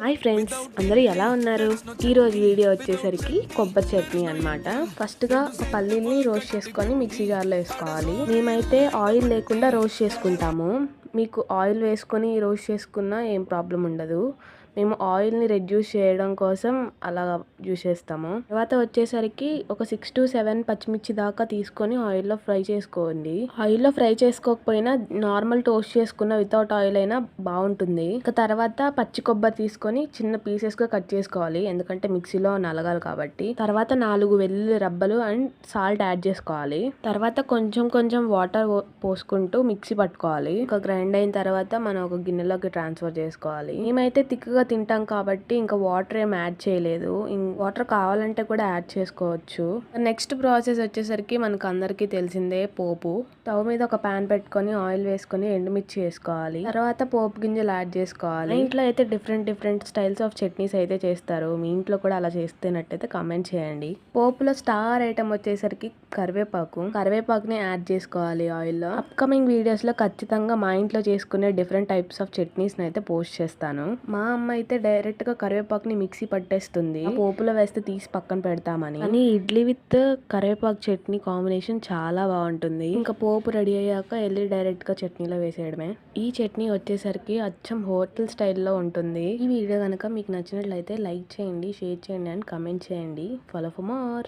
Hi friends, అందరూ ఎలా ఉన్నారు? ఈరోజు వీడియో వచ్చేసరికి కొబ్బరి చట్నీ అనమాట. ఫస్ట్గా ఒక పల్లీల్ని రోస్ట్ చేసుకొని మిక్సీ జార్లో వేసుకోవాలి. మేమైతే ఆయిల్ లేకుండా రోస్ట్ చేసుకుంటాము. మీకు ఆయిల్ వేసుకొని రోస్ట్ చేసుకున్నా ఏం ప్రాబ్లం ఉండదు. మేము ఆయిల్ని రెడ్యూస్ చేయడం కోసం అలా యూస్ చేస్తాము. తర్వాత వచ్చేసరికి ఒక 6 to 7 పచ్చిమిర్చి దాకా తీసుకొని ఆయిల్లో ఫ్రై చేసుకోండి. ఆయిల్లో ఫ్రై చేసుకోకపోయినా నార్మల్ టోస్ట్ చేసుకున్న వితౌట్ ఆయిల్ అయినా బాగుంటుంది. ఇక తర్వాత పచ్చి కొబ్బరి తీసుకొని చిన్న పీసెస్గా కట్ చేసుకోవాలి, ఎందుకంటే మిక్సీలో నలగాలి కాబట్టి. తర్వాత 4 వెల్లుల్లి రబ్బలు అండ్ సాల్ట్ యాడ్ చేసుకోవాలి. తర్వాత కొంచెం కొంచెం వాటర్ పోసుకుంటూ మిక్సీ పట్టుకోవాలి. ఒక గ్రైండ్ అయిన తర్వాత మనం ఒక గిన్నెలోకి ట్రాన్స్ఫర్ చేసుకోవాలి. మేమైతే థిక్గా తింటాం కాబట్టి ఇంకా వాటర్ ఏం యాడ్ చేయలేదు. వాటర్ కావాలంటే కూడా యాడ్ చేసుకోవచ్చు. నెక్స్ట్ ప్రాసెస్ వచ్చేసరికి మనకు అందరికీ తెలిసిందే, పోపు. స్టవ్ మీద ఒక పాన్ పెట్టుకొని ఆయిల్ వేసుకొని ఎండుమిర్చి వేసుకోవాలి. తర్వాత పోపు గింజలు యాడ్ చేసుకోవాలి. ఇంట్లో అయితే డిఫరెంట్ స్టైల్స్ ఆఫ్ చట్నీస్ అయితే చేస్తారు. మీ ఇంట్లో కూడా అలా చేస్తున్నట్టయితే కామెంట్ చేయండి. పోపులో స్టార్ ఐటమ్ వచ్చేసరికి కరివేపాకుని యాడ్ చేసుకోవాలి ఆయిల్లో. అప్కమింగ్ వీడియోస్ లో ఖచ్చితంగా మా ఇంట్లో చేసుకునే డిఫరెంట్ టైప్స్ ఆఫ్ చట్నీస్ అయితే పోస్ట్ చేస్తాను. మా అమ్మ అయితే డైరెక్ట్ గా కరివేపాకుని మిక్సీ పట్టేస్తుంది, పోపులో వేస్తే తీసి పక్కన పెడతామని. కానీ ఇడ్లీ విత్ కరివేపాకు చట్నీ కాంబినేషన్ చాలా బాగుంటుంది. ఇంకా పోపు రెడీ అయ్యాక వెళ్ళి డైరెక్ట్ గా చట్నీలో వేసేయడమే. ఈ చట్నీ వచ్చేసరికి అచ్చం హోటల్ స్టైల్లో ఉంటుంది. ఈ వీడియో కనుక మీకు నచ్చినట్లయితే లైక్ చేయండి, షేర్ చేయండి అండ్ కమెంట్ చేయండి. Follow for more.